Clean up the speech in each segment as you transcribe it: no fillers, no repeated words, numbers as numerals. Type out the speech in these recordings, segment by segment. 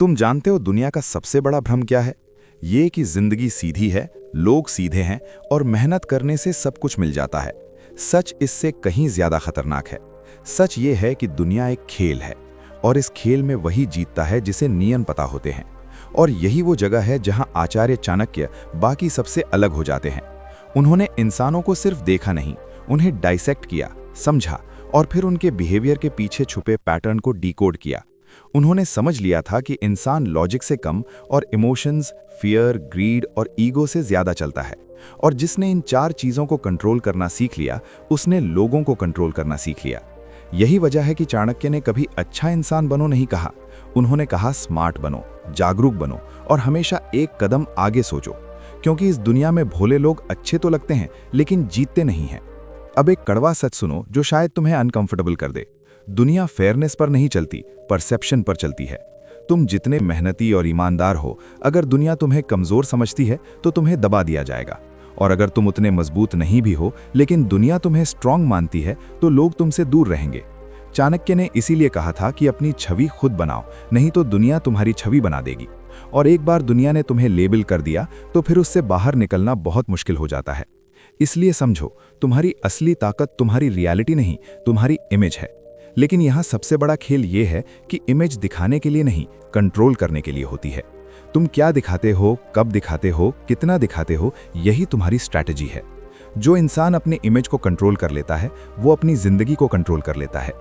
तुम जानते हो दुनिया का सबसे बड़ा भ्रम क्या है? ये कि जिंदगी सीधी है, लोग सीधे हैं और मेहनत करने से सब कुछ मिल जाता है। सच इससे कहीं ज्यादा खतरनाक है। सच ये है कि दुनिया एक खेल है और इस खेल में वही जीतता है जिसे नियम पता होते हैं। और यही वो जगह है जहां आचार्य चाणक्य बाकी सबसे अलग हो जाते हैं। उन्होंने इंसानों को सिर्फ देखा नहीं, उन्हें डाइसेक्ट किया, समझा और फिर उनके बिहेवियर के पीछे छुपे पैटर्न को डिकोड किया। उन्होंने समझ लिया था कि इंसान लॉजिक से कम और इमोशंस, फियर, ग्रीड और ईगो से ज्यादा चलता है। और जिसने इन चार चीजों को कंट्रोल करना सीख लिया, उसने लोगों को कंट्रोल करना सीख लिया। यही वजह है कि चाणक्य ने कभी अच्छा इंसान बनो नहीं कहा। उन्होंने कहा स्मार्ट बनो, जागरूक बनो और हमेशा एक कदम आगे सोचो। क्योंकि इस दुनिया में भोले लोग अच्छे तो लगते हैं लेकिन जीतते नहीं हैं। अब एक कड़वा सच सुनो जो शायद तुम्हें अनकंफर्टेबल कर दे। दुनिया फेयरनेस पर नहीं चलती, परसेप्शन पर चलती है। तुम जितने मेहनती और ईमानदार हो, अगर दुनिया तुम्हें कमजोर समझती है तो तुम्हें दबा दिया जाएगा। और अगर तुम उतने मजबूत नहीं भी हो लेकिन दुनिया तुम्हें स्ट्रांग मानती है तो लोग तुमसे दूर रहेंगे। चाणक्य ने इसीलिए कहा था कि अपनी छवि खुद बनाओ, नहीं तो दुनिया तुम्हारी छवि बना देगी। और एक बार दुनिया ने तुम्हें लेबल कर दिया तो फिर उससे बाहर निकलना बहुत मुश्किल हो जाता है। इसलिए समझो, तुम्हारी असली ताकत तुम्हारी रियलिटी नहीं, तुम्हारी इमेज है। लेकिन यहाँ सबसे बड़ा खेल ये है कि इमेज दिखाने के लिए नहीं, कंट्रोल करने के लिए होती है। तुम क्या दिखाते हो, कब दिखाते हो, कितना दिखाते हो, यही तुम्हारी स्ट्रैटेजी है। जो इंसान अपने इमेज को कंट्रोल कर लेता है वो अपनी जिंदगी को कंट्रोल कर लेता है।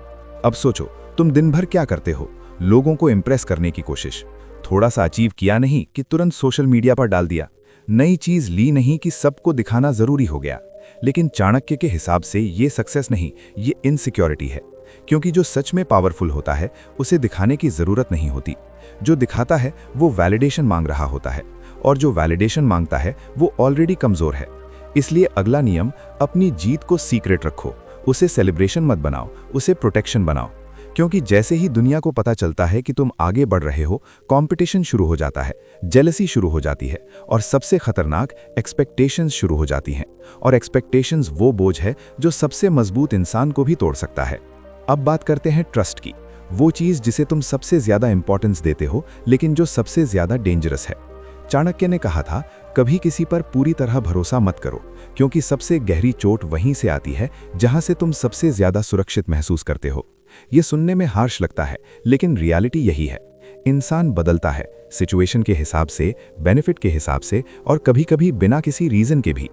अब सोचो, तुम दिन भर क्या करते हो? लोगों को इंप्रेस करने की कोशिश। थोड़ा सा अचीव किया नहीं कि तुरंत सोशल मीडिया पर डाल दिया। नई चीज ली नहीं कि सबको दिखाना जरूरी हो गया। लेकिन चाणक्य के हिसाब से ये सक्सेस नहीं, ये इनसिक्योरिटी है। क्योंकि जो सच में पावरफुल होता है उसे दिखाने की जरूरत नहीं होती। जो दिखाता है वो वैलिडेशन मांग रहा होता है, और जो वैलिडेशन मांगता है वो ऑलरेडी कमजोर है। इसलिए अगला नियम, अपनी जीत को सीक्रेट रखो। उसे सेलिब्रेशन मत बनाओ, उसे प्रोटेक्शन बनाओ। क्योंकि जैसे ही दुनिया को पता चलता है कि तुम आगे बढ़ रहे हो, कंपटीशन शुरू हो जाता है, जेलसी शुरू हो जाती है और सबसे खतरनाक एक्सपेक्टेशंस शुरू हो जाती हैं। और एक्सपेक्टेशंस वो बोझ है जो सबसे मजबूत इंसान को भी तोड़ सकता है। अब बात करते हैं ट्रस्ट की, वो चीज जिसे तुम सबसे ज्यादा इंपॉर्टेंस देते हो लेकिन जो सबसे ज्यादा डेंजरस है। चाणक्य ने कहा था, कभी किसी पर पूरी तरह भरोसा मत करो, क्योंकि सबसे गहरी चोट वहीं से आती है जहां से तुम सबसे ज्यादा सुरक्षित महसूस करते हो। ये सुनने में हार्श लगता है लेकिन रियलिटी यही है। इंसान बदलता है, सिचुएशन के हिसाब से, बेनिफिट के हिसाब से और कभी-कभी बिना किसी रीजन के भी।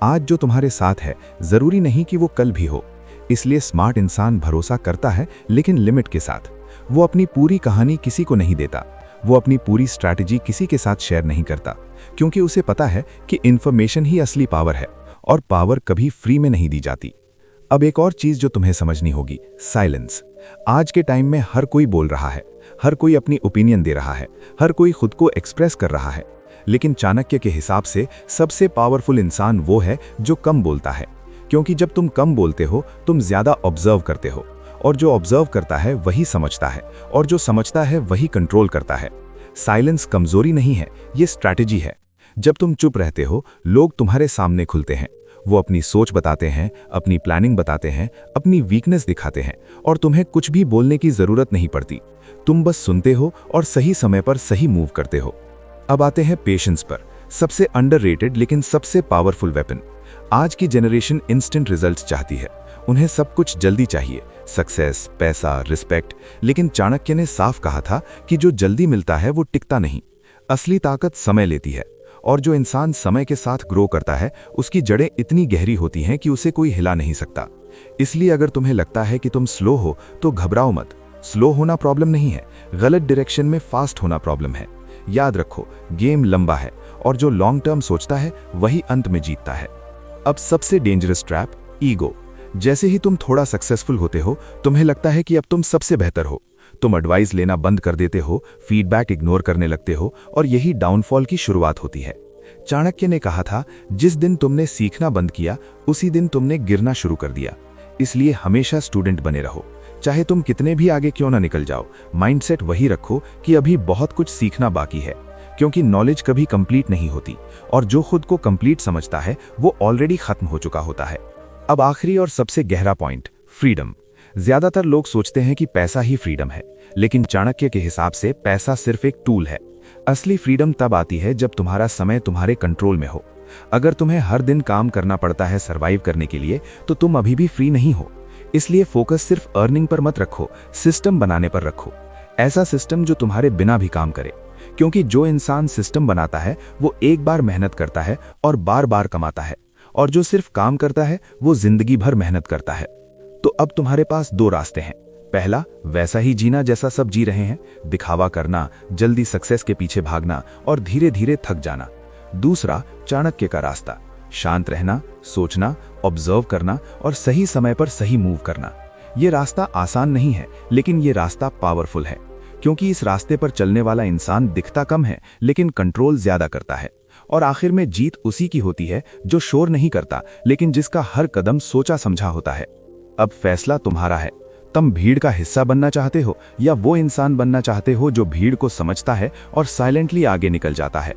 आज जो तुम्हारे साथ है जरूरी नहीं कि वो कल भी हो। इसलिए स्मार्ट इंसान भरोसा करता है लेकिन लिमिट के साथ। वो अपनी पूरी कहानी किसी को नहीं देता, वो अपनी पूरी स्ट्रैटेजी किसी के साथ शेयर नहीं करता, क्योंकि उसे पता है कि इंफॉर्मेशन ही असली पावर है और पावर कभी फ्री में नहीं दी जाती। अब एक और चीज जो तुम्हें समझनी होगी, साइलेंस। आज के टाइम में हर कोई बोल रहा है, हर कोई अपनी ओपिनियन दे रहा है, हर कोई खुद को एक्सप्रेस कर रहा है। लेकिन चाणक्य के हिसाब से सबसे पावरफुल इंसान वो है जो कम बोलता है। क्योंकि जब तुम कम बोलते हो तुम ज्यादा ऑब्जर्व करते हो, और जो ऑब्जर्व करता है वही समझता है, और जो समझता है वही कंट्रोल करता है। साइलेंस कमजोरी नहीं है, ये स्ट्रैटेजी है। जब तुम चुप रहते हो लोग तुम्हारे सामने खुलते हैं। वो अपनी सोच बताते हैं, अपनी प्लानिंग बताते हैं, अपनी वीकनेस दिखाते हैं, और तुम्हें कुछ भी बोलने की जरूरत नहीं पड़ती। तुम बस सुनते हो और सही समय पर सही मूव करते हो। अब आते हैं पेशेंस पर, सबसे अंडररेटेड लेकिन सबसे पावरफुल वेपन। आज की जनरेशन इंस्टेंट रिजल्ट्स चाहती है, उन्हें सब कुछ जल्दी चाहिए, सक्सेस, पैसा, रिस्पेक्ट। लेकिन चाणक्य ने साफ कहा था कि जो जल्दी मिलता है वो टिकता नहीं। असली ताकत समय लेती है, और जो इंसान समय के साथ ग्रो करता है उसकी जड़ें इतनी गहरी होती हैं कि उसे कोई हिला नहीं सकता। इसलिए अगर तुम्हें लगता है कि तुम स्लो हो तो घबराओ मत। स्लो होना प्रॉब्लम नहीं है, गलत डायरेक्शन में फास्ट होना प्रॉब्लम है। याद रखो, गेम लंबा है और जो लॉन्ग टर्म सोचता है वही अंत में जीतता है। अब सबसे डेंजरस ट्रैप, ईगो। जैसे ही तुम थोड़ा सक्सेसफुल होते हो तुम्हें लगता है कि अब तुम सबसे बेहतर हो। तुम एडवाइस लेना बंद कर देते हो, फीडबैक इग्नोर करने लगते हो, और यही डाउनफॉल की शुरुआत होती है। चाणक्य ने कहा था, जिस दिन तुमने सीखना बंद किया उसी दिन तुमने गिरना शुरू कर दिया। इसलिए हमेशा स्टूडेंट बने रहो, चाहे तुम कितने भी आगे क्यों ना निकल जाओ। माइंडसेट वही रखो कि अभी बहुत कुछ सीखना बाकी है, क्योंकि नॉलेज कभी कंप्लीट नहीं होती, और जो खुद को कंप्लीट समझता है वो ऑलरेडी खत्म हो चुका होता है। अब आखिरी और सबसे गहरा पॉइंट, फ्रीडम। ज्यादातर लोग सोचते हैं कि पैसा ही फ्रीडम है, लेकिन चाणक्य के हिसाब से पैसा सिर्फ एक टूल है। असली फ्रीडम तब आती है जब तुम्हारा समय तुम्हारे कंट्रोल में हो। अगर तुम्हें हर दिन काम करना पड़ता है सरवाइव करने के लिए, तो तुम अभी भी फ्री नहीं हो। इसलिए फोकस सिर्फ अर्निंग पर मत रखो, सिस्टम बनाने पर रखो। ऐसा सिस्टम जो तुम्हारे बिना भी काम करे, क्योंकि जो इंसान सिस्टम बनाता है वो एक बार मेहनत करता है और बार बार कमाता है, और जो सिर्फ काम करता है वो जिंदगी भर मेहनत करता है। तो अब तुम्हारे पास दो रास्ते हैं। पहला, वैसा ही जीना जैसा सब जी रहे हैं, दिखावा करना, जल्दी सक्सेस के पीछे भागना और धीरे धीरे थक जाना। दूसरा, चाणक्य का रास्ता, शांत रहना, सोचना, ऑब्जर्व करना और सही समय पर सही मूव करना। ये रास्ता आसान नहीं है, लेकिन ये रास्ता पावरफुल है, क्योंकि इस रास्ते पर चलने वाला इंसान दिखता कम है लेकिन कंट्रोल ज्यादा करता है। और आखिर में जीत उसी की होती है जो शोर नहीं करता, लेकिन जिसका हर कदम सोचा समझा होता है। अब फैसला तुम्हारा है। तुम भीड़ का हिस्सा बनना चाहते हो या वो इंसान बनना चाहते हो जो भीड़ को समझता है और साइलेंटली आगे निकल जाता है।